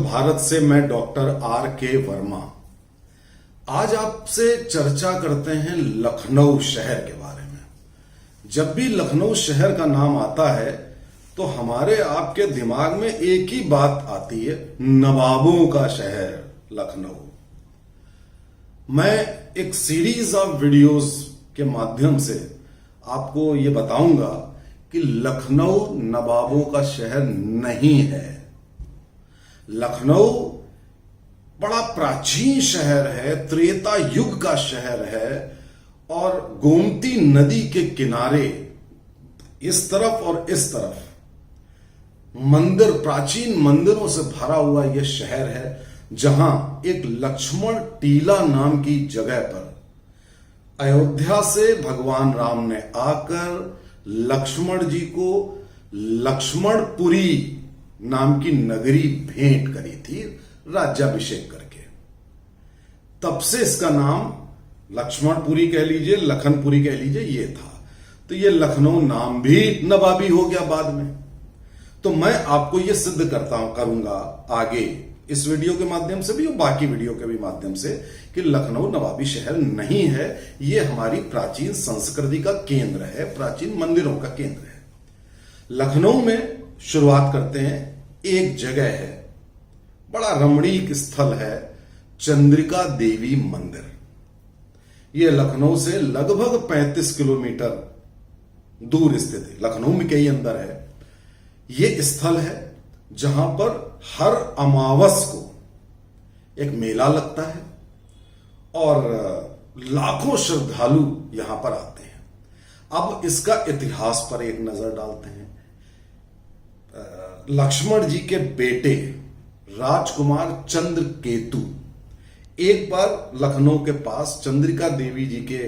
भारत से मैं doctor R.K. Verma. आज आपसे चर्चा करते हैं लखनऊ शहर के बारे में। जब भी लखनऊ शहर का नाम आता है तो हमारे आपके दिमाग में एक ही बात आती है, नवाबों का शहर लखनऊ। मैं एक सीरीज ऑफ वीडियोस के माध्यम से आपको ये बताऊंगा कि लखनऊ नवाबों का शहर नहीं है। लखनऊ बड़ा प्राचीन शहर है, त्रेता युग का शहर है और गोमती नदी के किनारे इस तरफ और इस तरफ मंदिर, प्राचीन मंदिरों से भरा हुआ यह शहर है, जहां एक लक्ष्मण टीला नाम की जगह पर अयोध्या से भगवान राम ने आकर लक्ष्मण जी को लक्ष्मणपुरी नाम की नगरी भेंट करी थी राज्याभिषेक करके। तब से इसका नाम लक्ष्मणपुरी कह लीजिए, लखनपुरी कह लीजिए, ये था। तो ये लखनऊ नाम भी नवाबी हो गया बाद में। तो मैं आपको ये सिद्ध करूंगा आगे इस वीडियो के माध्यम से भी और बाकी वीडियो के भी माध्यम से कि लखनऊ नवाबी शहर नहीं है। ये हमारी प्राचीन संस्कृति का केंद्र है, प्राचीन मंदिरों का केंद्र है। लखनऊ में शुरुआत करते हैं, एक जगह है, बड़ा रमणीक स्थल है, चंद्रिका देवी मंदिर। यह लखनऊ से लगभग 35 किलोमीटर दूर स्थित है, लखनऊ में कई अंदर है। यह स्थल है जहां पर हर अमावस को एक मेला लगता है और लाखों श्रद्धालु यहां पर आते हैं। अब इसका इतिहास पर एक नजर डालते हैं। लक्ष्मण जी के बेटे राजकुमार चंद्रकेतु एक बार लखनऊ के पास चंद्रिका देवी जी के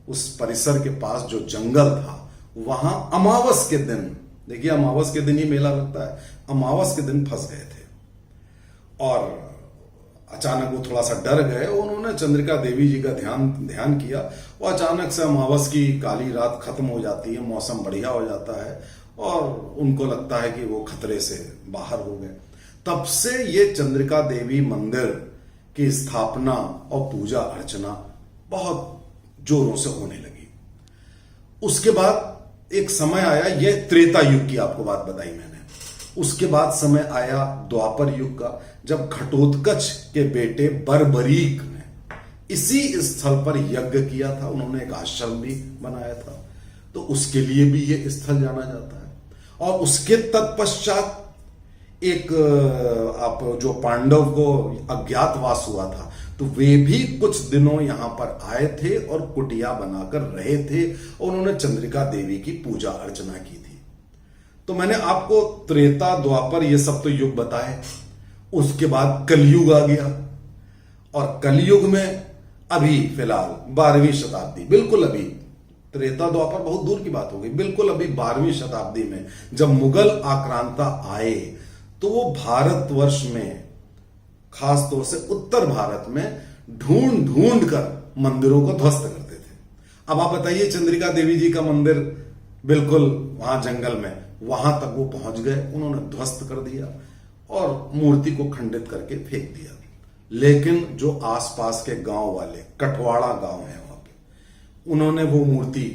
उस परिसर के पास जो जंगल था, वहां अमावस के दिन, देखिए अमावस के दिन ही मेला लगता है, अमावस के दिन फंस गए थे और अचानक वो थोड़ा सा डर गए। उन्होंने चंद्रिका देवी जी का ध्यान किया। वो अचानक से अमावस की काली रात खत्म हो जाती है, मौसम बढ़िया हो जाता है और उनको लगता है कि वो खतरे से बाहर हो गए। तब से ये चंद्रिका देवी मंदिर की स्थापना और पूजा अर्चना बहुत जोरों से होने लगी। उसके बाद एक समय आया, ये त्रेता युग की आपको बात बताई मैंने। उसके बाद समय आया द्वापर युग का, जब घटोत्कच के बेटे बर्बरीक ने इसी स्थल पर यज्ञ किया था। उन्होंने एक आश्रम भी बनाया था, तो उसके लिए भी यह स्थल जाना जाता है। और उसके तत्पश्चात एक आप जो पांडव को अज्ञातवास हुआ था, तो वे भी कुछ दिनों यहां पर आए थे और कुटिया बनाकर रहे थे और उन्होंने चंद्रिका देवी की पूजा अर्चना की थी। तो मैंने आपको त्रेता द्वापर ये सब तो युग बताए। उसके बाद कलयुग आ गया और कलयुग में अभी फिलहाल 12वीं शताब्दी, बिल्कुल अभी, त्रेता द्वापर बहुत दूर की बात हो गई, बिल्कुल अभी 12वीं शताब्दी में जब मुगल आक्रांता आए तो वो भारतवर्ष में, खास तौर से उत्तर भारत में ढूंढ ढूंढ कर मंदिरों को ध्वस्त करते थे। अब आप बताइए, चंद्रिका देवी जी का मंदिर बिल्कुल वहां जंगल में, वहां तक वो पहुंच गए, उन्होंने ध्वस्त कर दिया और मूर्ति को खंडित करके फेंक दिया। लेकिन जो आसपास के गांव वाले, कटवाड़ा गांव है वहां पे, उन्होंने वो मूर्ति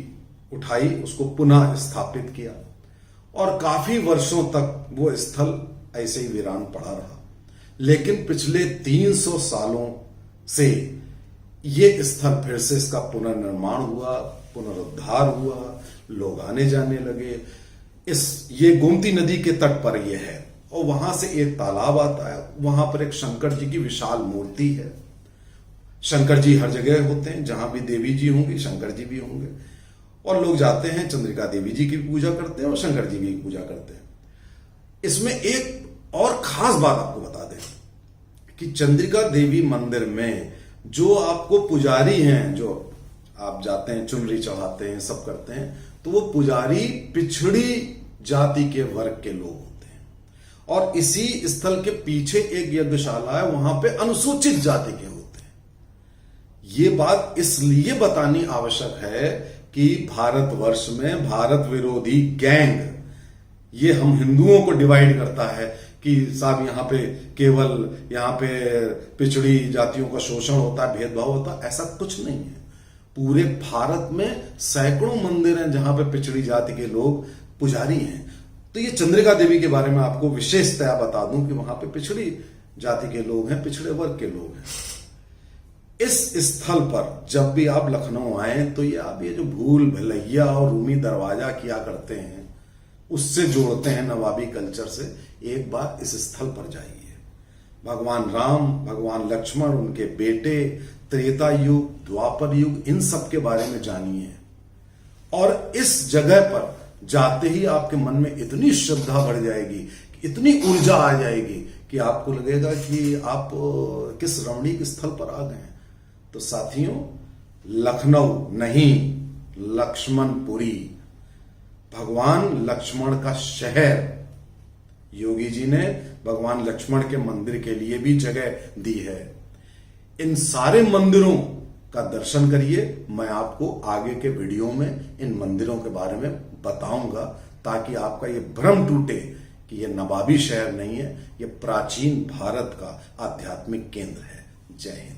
उठाई, उसको पुनः स्थापित किया और काफी वर्षों तक वो स्थल ऐसे ही वीरान पड़ा रहा। लेकिन पिछले 300 सालों से ये स्थल फिर से इसका पुनर्निर्माण हुआ, पुनरुद्धार हुआ, लोग आने जाने लगे। ये गोमती नदी के तट पर यह है और वहां से एक तालाब आता है, वहां पर एक शंकर जी की विशाल मूर्ति है। शंकर जी हर जगह होते हैं, जहां भी देवी जी होंगी शंकर जी भी होंगे और लोग जाते हैं, चंद्रिका देवी जी की पूजा करते हैं और शंकर जी की पूजा करते हैं। इसमें एक और खास बात आपको बता दें कि चंद्रिका देवी मंदिर में जो आपको पुजारी हैं, जो आप जाते हैं, चुनरी चढ़ाते हैं, सब करते हैं, तो वो पुजारी पिछड़ी जाति के वर्ग के लोग होते हैं। और इसी स्थल के पीछे एक यज्ञशाला है, वहां पे अनुसूचित जाति के होते हैं। ये बात इसलिए बतानी आवश्यक है कि भारतवर्ष में भारत विरोधी गैंग ये हम हिंदुओं को डिवाइड करता है कि साहब यहाँ पे केवल यहाँ पे पिछड़ी जातियों का शोषण होता है, भेदभाव होता है, ऐसा कुछ नहीं है। पूरे भारत में सैकड़ों मंदिर हैं जहां पे पिछड़ी जाति के लोग पुजारी हैं। तो ये चंद्रिका देवी के बारे में आपको विशेषतया बता दूं कि वहां पे पिछड़ी जाति के लोग हैं, पिछड़े वर्ग के लोग हैं। इस स्थल पर जब भी आप लखनऊ आए तो ये आप ये जो भूल भुलैया और रूमी दरवाजा किया करते हैं उससे जोड़ते हैं नवाबी कल्चर से, एक बार इस स्थल पर जाइए। भगवान राम, भगवान लक्ष्मण, उनके बेटे, त्रेता युग, द्वापर युग, इन सब के बारे में जानिए। और इस जगह पर जाते ही आपके मन में इतनी श्रद्धा बढ़ जाएगी, इतनी ऊर्जा आ जाएगी कि आपको लगेगा कि आप किस रमणीक स्थल पर आ गए हैं। तो साथियों, लखनऊ नहीं, लक्ष्मणपुरी, भगवान लक्ष्मण का शहर, योगी जी ने भगवान लक्ष्मण के मंदिर के लिए भी जगह दी है। इन सारे मंदिरों का दर्शन करिए। मैं आपको आगे के वीडियो में इन मंदिरों के बारे में बताऊंगा ताकि आपका ये भ्रम टूटे कि ये नवाबी शहर नहीं है, ये प्राचीन भारत का आध्यात्मिक केंद्र है। जय हिंद।